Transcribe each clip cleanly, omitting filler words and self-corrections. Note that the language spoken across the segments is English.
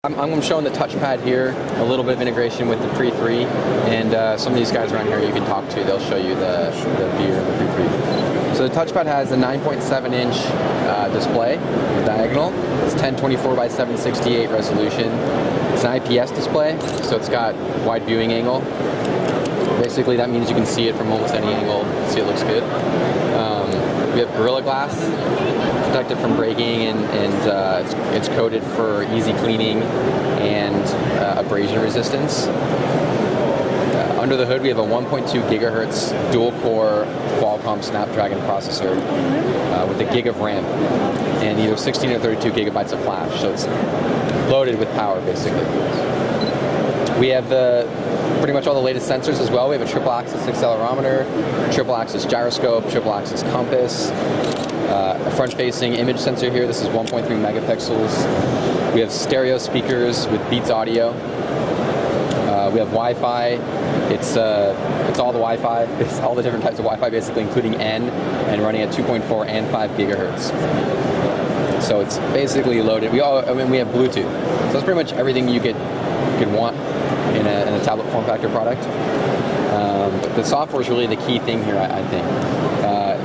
I'm showing the touchpad here, a little bit of integration with the Pre 3, and some of these guys around here you can talk to. They'll show you the view of the Pre 3. So the touchpad has a 9.7-inch display, diagonal. It's 1024 by 768 resolution. It's an IPS display, so it's got wide viewing angle. Basically, that means you can see it from almost any angle. See, it looks good. We have Gorilla Glass, protected from breaking, and it's coated for easy cleaning and abrasion resistance. Under the hood, we have a 1.2 gigahertz dual-core Qualcomm Snapdragon processor with a gig of RAM and either 16 or 32 gigabytes of flash. So it's loaded with power, basically. We have pretty much all the latest sensors as well. We have a triple-axis accelerometer, triple-axis gyroscope, triple-axis compass, a front-facing image sensor here. This is 1.3 megapixels. We have stereo speakers with Beats audio. We have Wi-Fi. It's all the Wi-Fi. It's all the different types of Wi-Fi, basically, including N, and running at 2.4 and 5 gigahertz. So it's basically loaded. We have Bluetooth. So that's pretty much everything you could want in a tablet form factor product. But the software is really the key thing here, I think.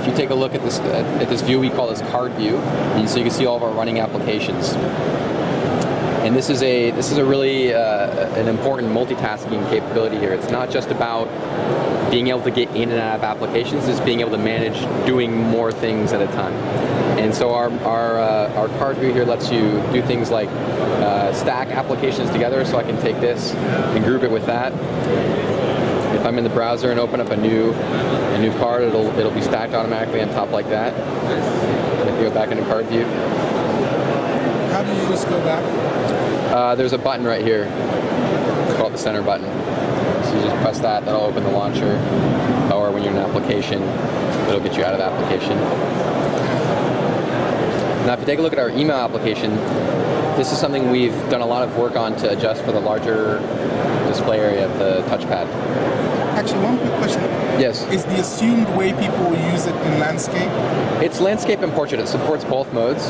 If you take a look at this view, we call this card view, and so you can see all of our running applications. And this is a really an important multitasking capability here. It's not just about being able to get in and out of applications, it's being able to manage doing more things at a time. And so our card view here lets you do things like stack applications together. So I can take this and group it with that. If I'm in the browser and open up a new card, it'll be stacked automatically on top like that. If you go back into card view. How do you just go back? There's a button right here. It's called the center button. So you just press that, that'll open the launcher. Or when you're in an application, it'll get you out of the application. Now if you take a look at our email application, this is something we've done a lot of work on to adjust for the larger display area of the touchpad. Actually, one quick question. Yes. Is the assumed way people will use it in landscape? It's landscape and portrait. It supports both modes.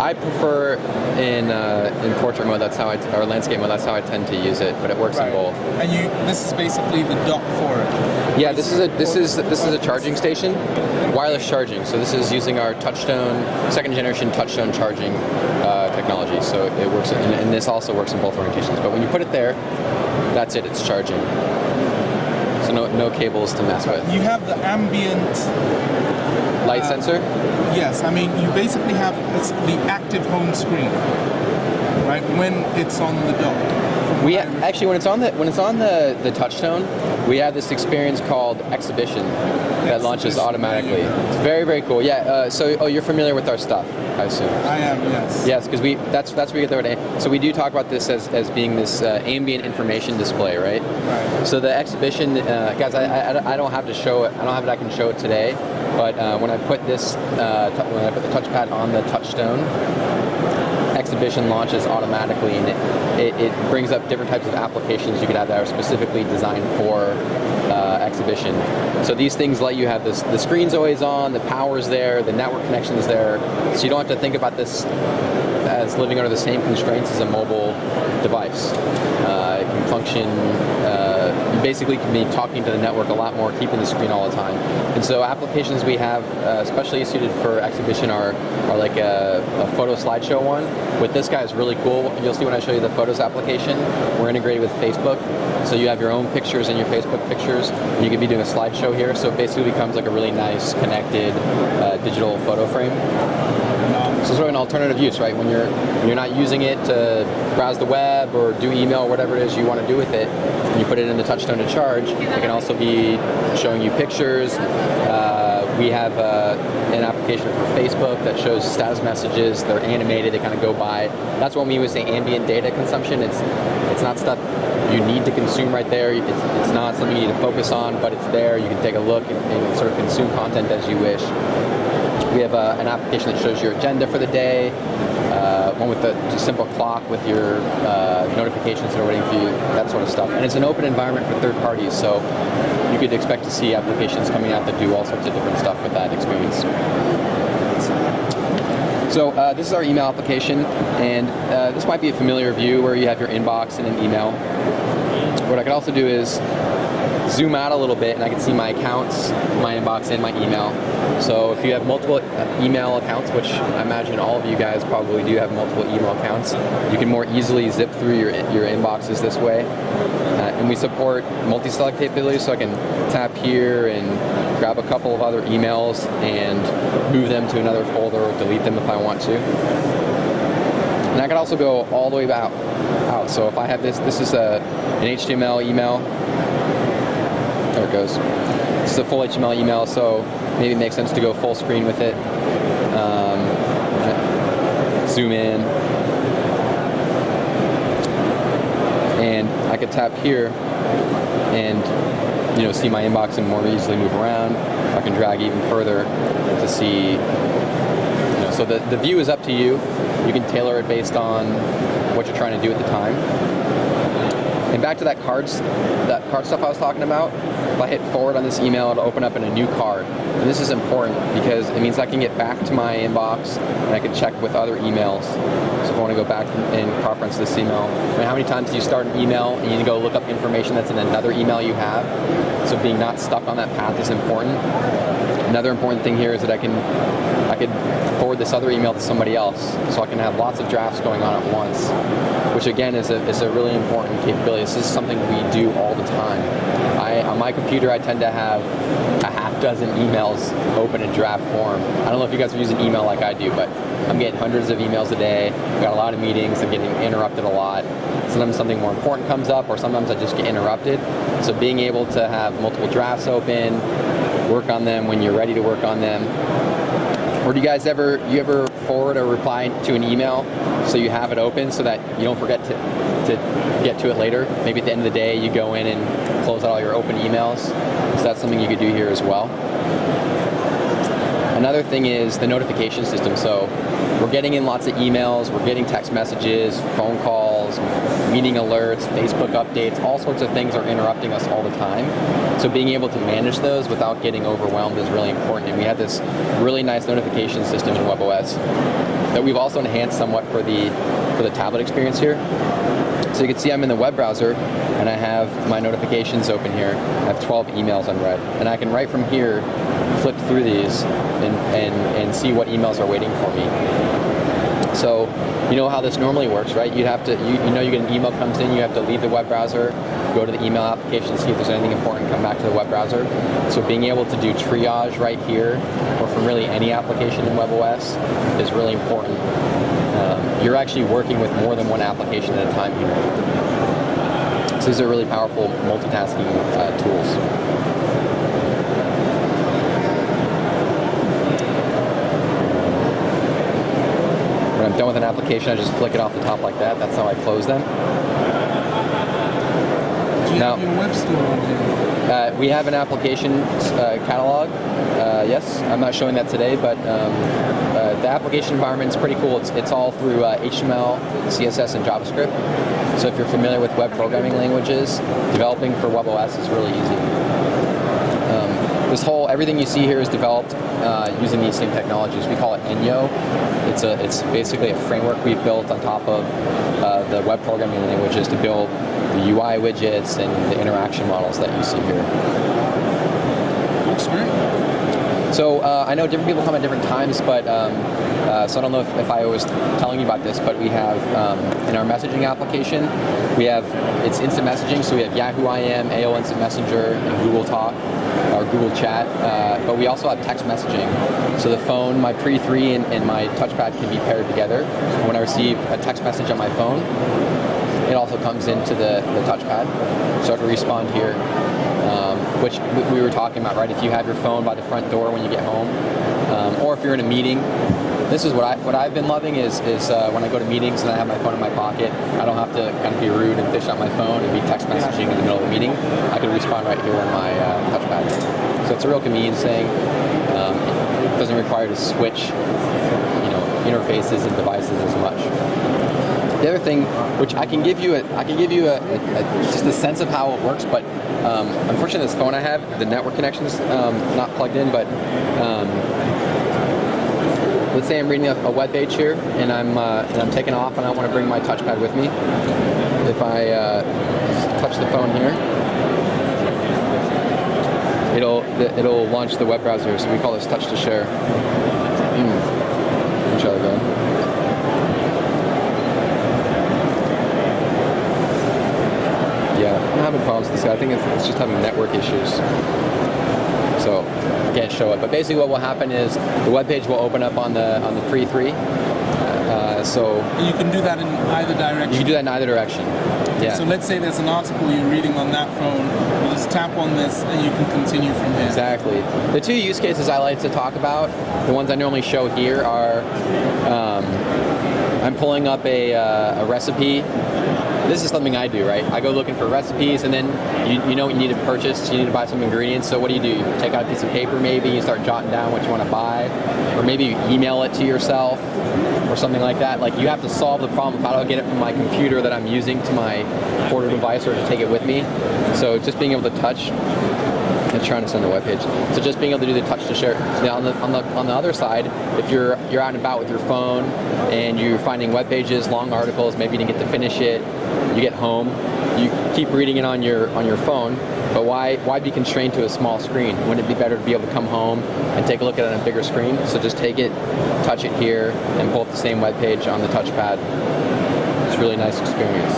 I prefer in portrait mode, or landscape mode, that's how I tend to use it, but it works in both. And this is basically the dock for it. Yeah, this is a charging station, wireless charging. So this is using our Touchstone, second generation Touchstone charging technology. So it works, and this also works in both orientations. But when you put it there, that's it. It's charging. So no cables to mess with. You have the ambient light sensor. Yes, I mean you basically have the active home screen, right? When it's on the dock. Actually when it's on the Touchstone, we have this experience called Exhibition that launches automatically. It's very, very cool. Yeah. So you're familiar with our stuff, I assume. I am. Yes. Yes, because that's where we get the word. So we do talk about this as being this ambient information display, right? Right. So the Exhibition, guys, I don't have to show it. I don't have it. I can show it today. But when I put the touchpad on the Touchstone, Exhibition launches automatically, and it brings up different types of applications you could have that are specifically designed for Exhibition. So these things let you have the screen's always on, the power's there, the network connection's there, so you don't have to think about this as living under the same constraints as a mobile device. It can function, you basically can be talking to the network a lot more, keeping the screen all the time. And so applications we have, especially suited for Exhibition, are like a photo slideshow one. With this guy, it's really cool. You'll see when I show you the Photos application, we're integrated with Facebook. So you have your own pictures in your Facebook pictures, and you can be doing a slideshow here. So it basically becomes like a really nice, connected digital photo frame. So it's sort of an alternative use, right? When you're not using it to browse the web or do email or whatever it is you want to do with it, and you put it in the Touchstone to charge, it can also be showing you pictures. We have an application for Facebook that shows status messages. They're animated, they kind of go by. That's what we would say ambient data consumption. It's not stuff you need to consume right there. It's not something you need to focus on, but it's there. You can take a look and sort of consume content as you wish. We have an application that shows your agenda for the day, one with a simple clock with your notifications that are waiting for you, that sort of stuff. And it's an open environment for third parties, so you could expect to see applications coming out that do all sorts of different stuff with that experience. So this is our email application, and this might be a familiar view where you have your inbox and an email. What I can also do is zoom out a little bit, and I can see my accounts, my inbox, and my email. So if you have multiple email accounts, which I imagine all of you guys probably do have multiple email accounts, you can more easily zip through your inboxes this way. And we support multi-select capability, so I can tap here and grab a couple of other emails and move them to another folder or delete them if I want to. And I can also go all the way out. So if I have this is an HTML email. There it goes. This is a full HTML email, so maybe it makes sense to go full screen with it. Zoom in. And I could tap here and see my inbox and more easily move around. I can drag even further to see. So the view is up to you. You can tailor it based on what you're trying to do at the time. And back to that card stuff I was talking about, if I hit forward on this email, it'll open up in a new card. And this is important because it means I can get back to my inbox and I can check with other emails. So if I want to go back and preference this email, how many times do you start an email and you need to go look up information that's in another email you have? So being not stuck on that path is important. Another important thing here is that I could forward this other email to somebody else, so I can have lots of drafts going on at once, which again is a really important capability. This is something we do all the time. On my computer, I tend to have a half dozen emails open in draft form. I don't know if you guys are using email like I do, but I'm getting hundreds of emails a day. I've got a lot of meetings. I'm getting interrupted a lot. Sometimes something more important comes up, or sometimes I just get interrupted. So being able to have multiple drafts open, work on them when you're ready to work on them. Or do you guys ever forward or reply to an email so you have it open so that you don't forget to get to it later? Maybe at the end of the day you go in and close out all your open emails. So that's something you could do here as well. Another thing is the notification system. So we're getting in lots of emails, we're getting text messages, phone calls, meeting alerts, Facebook updates, all sorts of things are interrupting us all the time. So being able to manage those without getting overwhelmed is really important. And we have this really nice notification system in WebOS that we've also enhanced somewhat for the tablet experience here. So you can see I'm in the web browser and I have my notifications open here. I have 12 emails unread. And I can right from here flip through these and see what emails are waiting for me. So you know how this normally works, right? You'd have to, you get an email comes in, you have to leave the web browser, go to the email application, see if there's anything important, come back to the web browser. So being able to do triage right here, or from really any application in WebOS, is really important. You're actually working with more than one application at a time here. So these are really powerful multitasking tools. When I'm done with an application, I just flick it off the top like that. That's how I close them. Do you have your web store on here? We have an application catalog. Yes, I'm not showing that today, but the application environment is pretty cool. It's all through HTML, CSS, and JavaScript. So if you're familiar with web programming languages, developing for WebOS is really easy. Everything you see here is developed using these same technologies. We call it Enyo. It's basically a framework we've built on top of the web programming languages to build the UI widgets and the interaction models that you see here. Looks great. So I know different people come at different times, but so I don't know if I was telling you about this, but we have in our messaging application, it's instant messaging. So we have Yahoo IM, AOL Instant Messenger, and Google Talk or Google Chat. But we also have text messaging. So the phone, my Pre-3 and my TouchPad can be paired together. And when I receive a text message on my phone, it also comes into the TouchPad. So I can respond here. Which we were talking about, right? If you have your phone by the front door when you get home, or if you're in a meeting, this is what I've been loving is when I go to meetings and I have my phone in my pocket, I don't have to kind of be rude and fish out my phone and be text messaging in the middle of the meeting. I can respond right here on my TouchPad. So it's a real convenience thing. It doesn't require to switch, interfaces and devices as much. The other thing, which I can give you just a sense of how it works, but unfortunately this phone I have, the network connection's not plugged in, but let's say I'm reading a web page here, and I'm taking off, and I want to bring my touchpad with me. If I touch the phone here, it'll launch the web browser. So we call this touch to share. Let me try that again. Yeah, I'm having problems with this guy. I think it's just having network issues. So I can't show it. But basically what will happen is the web page will open up on the pre-3. So you can do that in either direction. You can do that in either direction. Yeah. So let's say there's an article you're reading on that phone. You just tap on this and you can continue from here. Exactly. The two use cases I like to talk about, the ones I normally show here are I'm pulling up a recipe. This is something I do, right? I go looking for recipes, and then you know what you need to purchase. You need to buy some ingredients. So what do? You take out a piece of paper, maybe you start jotting down what you want to buy, or maybe you email it to yourself, or something like that. Like, you have to solve the problem of how do I get it from my computer that I'm using to my portable device, or to take it with me. So just being able to touch. It's trying to send the web page. So just being able to do the touch to share. Now on the other side, if you're out and about with your phone and you're finding web pages, long articles, maybe you didn't get to finish it, you get home, you keep reading it on your phone, but why be constrained to a small screen? Wouldn't it be better to be able to come home and take a look at it on a bigger screen? So just take it, touch it here, and pull up the same web page on the touchpad. It's a really nice experience.